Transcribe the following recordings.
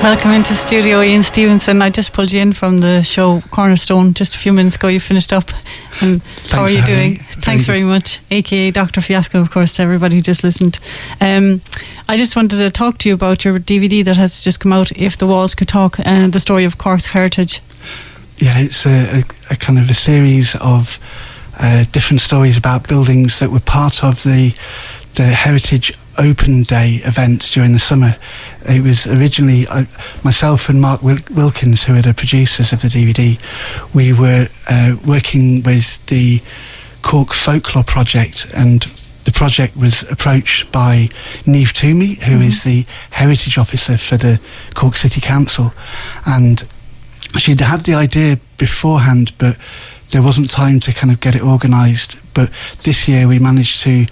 Welcome into studio, Ian Stevenson. I just pulled you in from the show Cornerstone just a few minutes ago. You finished up. And how are you doing? Thanks very much. AKA Dr. Fiasco, of course, to everybody who just listened. I just wanted to talk to you about your DVD that has just come out, If the Walls Could Talk, and the story of Cork's heritage. Yeah, it's a kind of a series of different stories about buildings that were part of the Heritage Open Day event during the summer. It was originally myself and Mark Wilkins, who are the producers of the DVD. We were working with the Cork Folklore Project, and the project was approached by Niamh Toomey, who is the Heritage Officer for the Cork City Council, and she'd had the idea beforehand, but there wasn't time to kind of get it organised. But this year we managed to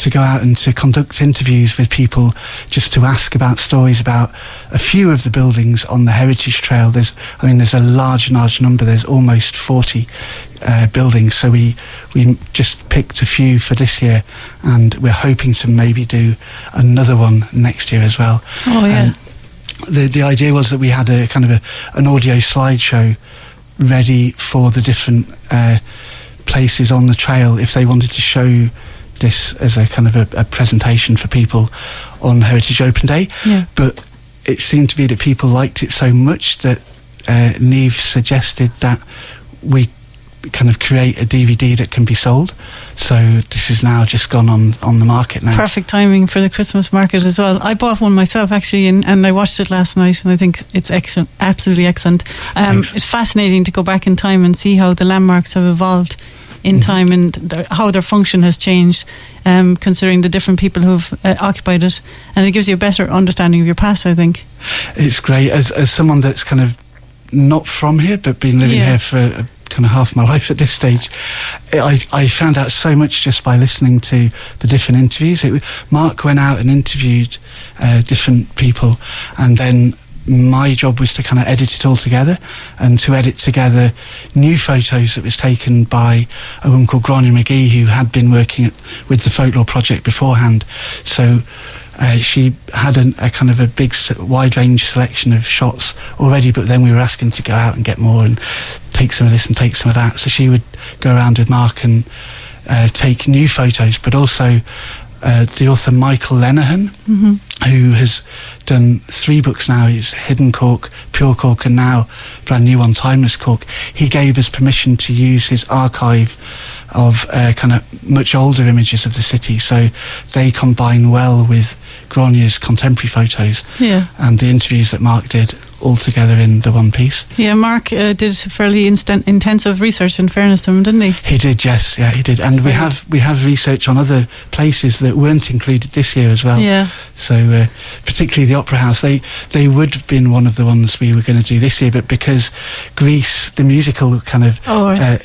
go out and to conduct interviews with people, just to ask about stories about a few of the buildings on the Heritage Trail. There's a large number. There's almost 40 buildings, so we just picked a few for this year, and we're hoping to maybe do another one next year as well. Oh yeah. The idea was that we had a kind of an audio slideshow ready for the different places on the trail if they wanted to show this as a kind of a presentation for people on Heritage Open Day. Yeah. But it seemed to be that people liked it so much that Niamh suggested that we kind of create a DVD that can be sold. So this is now just gone on the market now. Perfect timing for the Christmas market as well. I bought one myself actually, and I watched it last night, and I think it's excellent, absolutely excellent. It's fascinating to go back in time and see how the landmarks have evolved in time, and how their function has changed, considering the different people who've occupied it, and it gives you a better understanding of your past, I think. It's great. As someone that's kind of not from here but been living here for kind of half my life at this stage, I found out so much just by listening to the different interviews. Mark went out and interviewed different people, and then my job was to kind of edit it all together, and to edit together new photos that was taken by a woman called Gráinne McGee, who had been working with the Folklore Project beforehand. So she had a kind of a big wide range selection of shots already, but then we were asking to go out and get more and take some of this and take some of that. So she would go around with Mark and take new photos, but also the author Michael Lenihan, who has done 3 books now. He's Hidden Cork, Pure Cork, and now brand new one, Timeless Cork. He gave us permission to use his archive of kind of much older images of the city, so they combine well with Gráinne's contemporary photos and the interviews that Mark did all together in the one piece. Yeah, Mark did fairly intensive research, in fairness to him, didn't he? He did, yes, yeah, he did. And we have research on other places that weren't included this year as well. Yeah. So particularly the Opera House, they would have been one of the ones we were going to do this year, but because Grease, the musical, kind of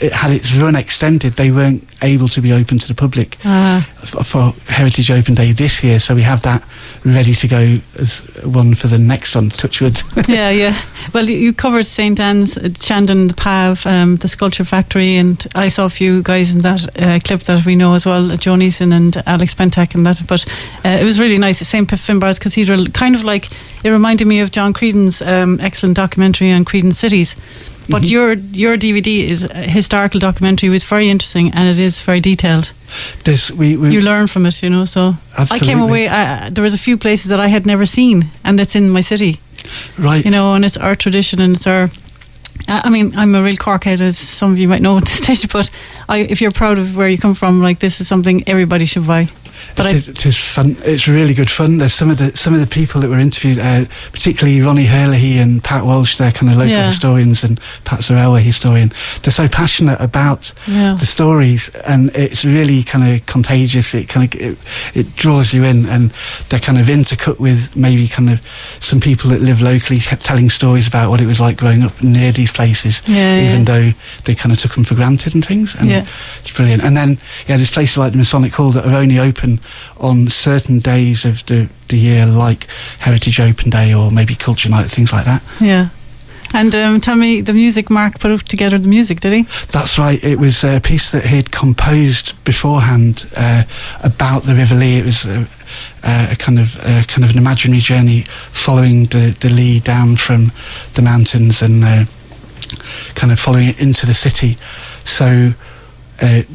it had its run extended, they weren't able to be open to the public for Heritage Open Day this year. So we have that ready to go as one for the next one, Touchwood. Yeah. Well, you covered St. Anne's, Shandon, the Pav, the Sculpture Factory, and I saw a few guys in that clip that we know as well, Joe Neeson and Alex Pentek and that, but it was really nice. St. Finbarr's Cathedral, kind of like, it reminded me of John Creedon's excellent documentary on Creedon Cities. But your DVD is a historical documentary. It was very interesting, and it is very detailed. You learn from it, you know. So absolutely. I came away. There was a few places that I had never seen, and that's in my city. Right. You know, and it's our tradition, and it's our. I mean, I'm a real Corkhead, as some of you might know at this stage. But if you're proud of where you come from, like, this is something everybody should buy. But it is fun. It's really good fun. There's some of the people that were interviewed, particularly Ronnie Hurley and Pat Walsh. They're kind of local historians, and Pat Zarella, historian. They're so passionate about the stories, and it's really kind of contagious. It kind of it draws you in, and they're kind of intercut with maybe kind of some people that live locally telling stories about what it was like growing up near these places, even though they kind of took them for granted and things. And it's brilliant. And then there's places like the Masonic Hall that are only open on certain days of the year, like Heritage Open Day or maybe Culture Night, things like that. And tell me, the music, Mark put together the music, did he? That's right. It was a piece that he'd composed beforehand about the River Lee. It was a kind of an imaginary journey following the Lee down from the mountains and kind of following it into the city. So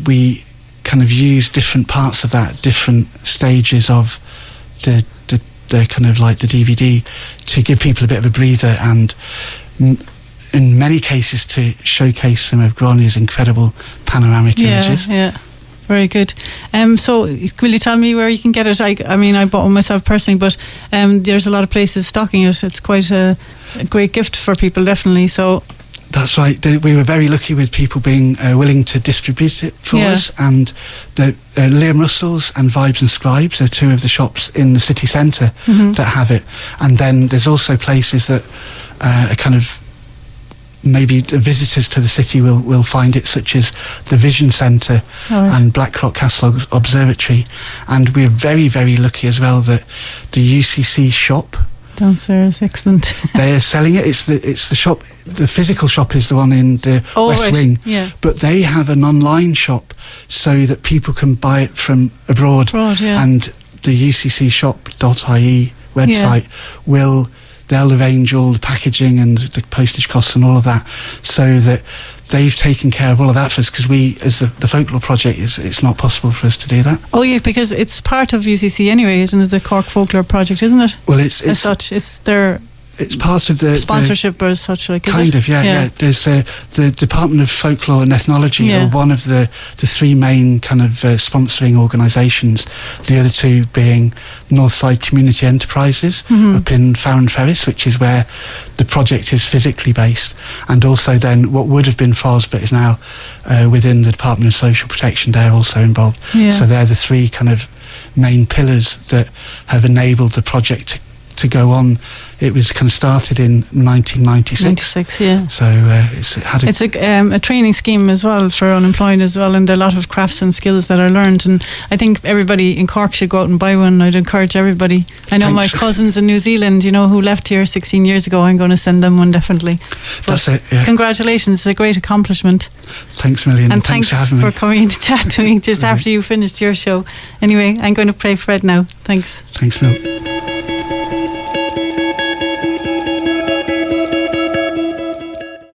we kind of used different parts of that, different stages of the kind of like the DVD, to give people a bit of a breather, and in many cases to showcase some of Gráinne's incredible panoramic images. Yeah, very good. So will you tell me where you can get it? I mean, I bought one myself personally, but there's a lot of places stocking it. It's quite a great gift for people, definitely. So that's right. We were very lucky with people being willing to distribute it for us, and the Liam Russell's and Vibes and Scribes are two of the shops in the city centre that have it. And then there's also places that are kind of maybe the visitors to the city will find it, such as the Vision Centre and Blackrock Castle Observatory. And we're very, very lucky as well that the UCC shop downstairs, excellent. They're selling it. It's the shop. The physical shop is the one in the West Wing. Yeah. But they have an online shop so that people can buy it from abroad. And the uccshop.ie website they'll arrange all the packaging and the postage costs and all of that, so that they've taken care of all of that for us, because we, as the Folklore Project, it's not possible for us to do that. Oh yeah, because it's part of UCC anyway, isn't it? The Cork Folklore Project, isn't it? Well, it's as such. It's their it's part of the sponsorship or as such, like, kind of, yeah. There's the Department of Folklore and Ethnology are one of the three main kind of sponsoring organisations. The other two being Northside Community Enterprises up in Farron Ferris, which is where the project is physically based, and also then what would have been FOS but is now within the Department of Social Protection. They're also involved. So they're the three kind of main pillars that have enabled the project to go on. It was kind of started in 1996. So it's a training scheme as well for unemployed as well, and there are a lot of crafts and skills that are learned, and I think everybody in Cork should go out and buy one. I'd encourage everybody. I know my cousins in New Zealand, who left here 16 years ago. I'm going to send them one definitely. That's it. Yeah. Congratulations! It's a great accomplishment. Thanks a million, and thanks for having me. for coming to chat to me just after you finished your show. Anyway, I'm going to pray Fred now. Thanks. Thanks, Mil.